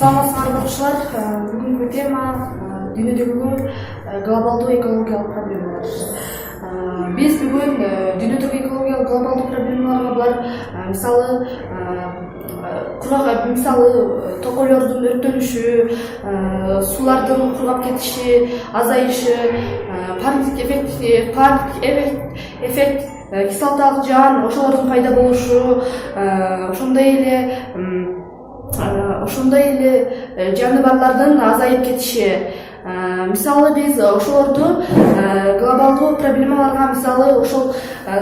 Саламатсыздарбы окуучулар. Бүгүнкү тема дүйнөдөгү глобалдуу экологиялык проблемалар. Биз бүгүн дүйнөдөгү экологиялык глобалдуу проблемаларга булар мисалы токойлордун өрттөнүшү, суулардын кургап кетиши, азайышы, парниктик эффект, кислоталык жаан ошолордун пайда болушу, ошондой эле жаныбарлардын азайып кетиши. Мисалы биз ошолорду глобалдуу проблемаларга мисалы ошол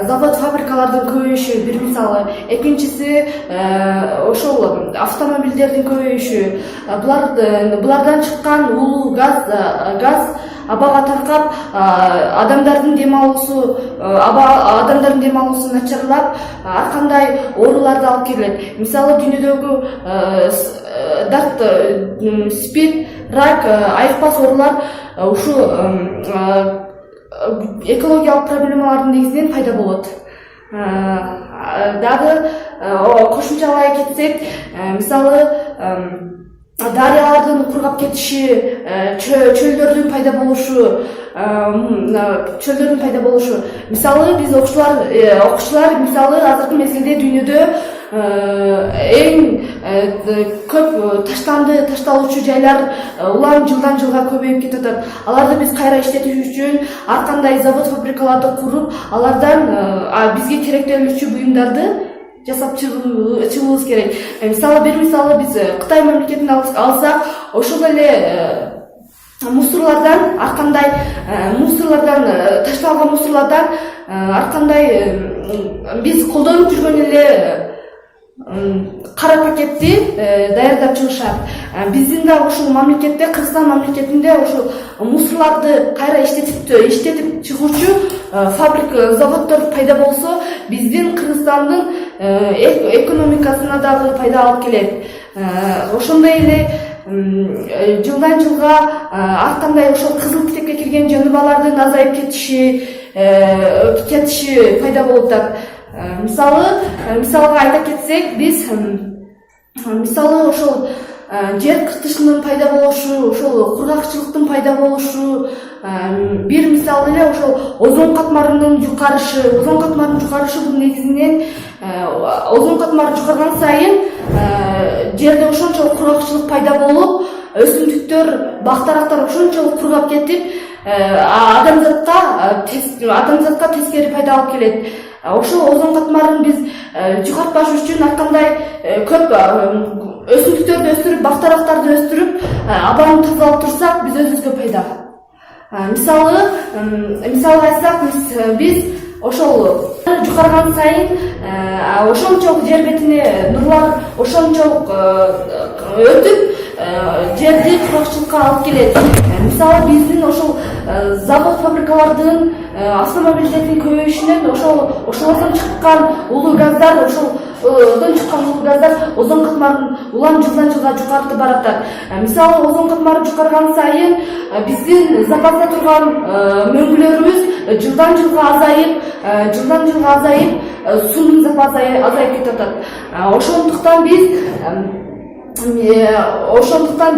завод фабрикалардын көбөйүшү бир мисалы, экинчиси ошол автомобилдердин көбөйүшү, булардан чыккан улуу газ абага таркап адамдардын дем алуусу начарлап ар кандай ооруларды алып келет. Мисалы дүйнөдөгү спид, рак, айыкпас оорулар ушул экологиялык проблемалардын негизинен пайда болот. Дагы кошумчалай кетсек, мисалы дарыялардын кургап кетиши, чөлдөрдүн пайда болушу. Мисалы биз окуучулар мисалы азыркы мезгилде дүйнөдө эң көп ташталуучу жайлар улам жылдан жылга көбөйүп кетип атат. Аларды биз кайра иштетиш үчүн ар кандай завод фабрикаларды куруп, алардан бизге керектелүүчү буюмдарды жасап чыгуубуз керек. Бир мисалы биз Кытай мамлекетин алсак, ошол эле мусорлордон ташталган мусорлордон ар кандай биз колдонуп жүргөн эле кара пакетти даярдап чыгышат. Биздин да ушул мамлекетте, Кыргызстан мамлекетинде ошол мусорлорду кайра иштетип чыгуучу заводдор пайда болсо, биздин Кыргызстандын экономикасына дагы пайда алып келет. Ошондой эле жылдан жылга ар кандай ошол кызыл китепке кирген жаныбарлардын азайып кетиши пайда болуп атат. Мисалга айта кетсек, биз мисалы ошол жер кыртышынын пайда болушу, ошол кургакчылыктын пайда болушу, бир мисал эле ошол озон катмарынын жукарышы бул негизинен озон катмары жукарган сайын жерде ошончолук кургакчылык пайда болуп, өсүмдүктөр, бак-дарактар ошончолук кургап кетип, адамзатка тескери пайда алып келет. Ошол озон катмарын биз жугартпаш үчүн ар кандай көп өсүмдүктөрдү өстүрүп, бак-дарактарды өстүрүп, абаны тазалап турсак, биз өзүбүзгө пайда. Мисалга айтсак, биз ошол жукарган сайын ошончолук жер бетине нурлар ошончолук өтүп, жерди кургакчылыкка алып келет. Мисалы биздин ошол завод фабрикалардын, автомобилдердин көбөйүшүнөн ошолордон чыккан улуу газдар, озон катмарын улам жылдан жылга жукартып баратат. Мисалы озон катмары жукарган сайын биздин запаста турган мөңгүлөрүбүз жылдан жылга азайып, суунун запасы азайып кетип атат. Ошондуктан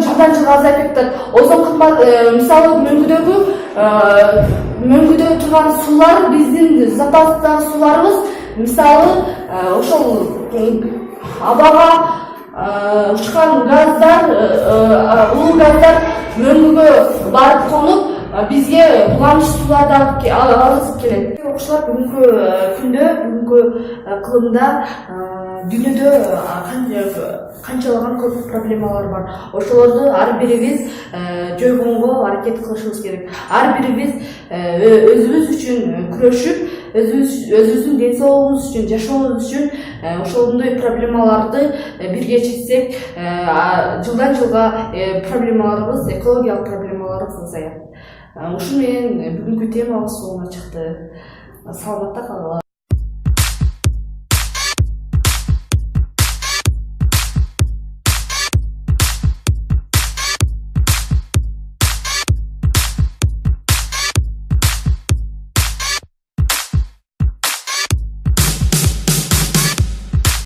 жылдан жылга азайып кетип атат. Озон катмар мисалы мөңгүдө турган суулар, биздин запастагы сууларыбыз мисалы ошол абага учкан газдар, улуу газдар мөңгүгө барып конуп, бизге буланыч сууларды алгызып келет. Окуучулар, бүгүнкү кылымда дүйнөдө канчалаган көп проблемалар бар. Ошолорду ар бирибиз жойгонго аракет кылышыбыз керек. Ар бирибиз өзүбүз үчүн күрөшүп, өзүбүздүн ден соолугубуз үчүн, жашообуз үчүн ошондой проблемаларды бирге чечсек, жылдан жылга проблемаларыбыз, экологиялык проблемаларыбыз азаят. Ушу менен бүгүнкү темабыз соңуна чыкты. Саламатта калгыла.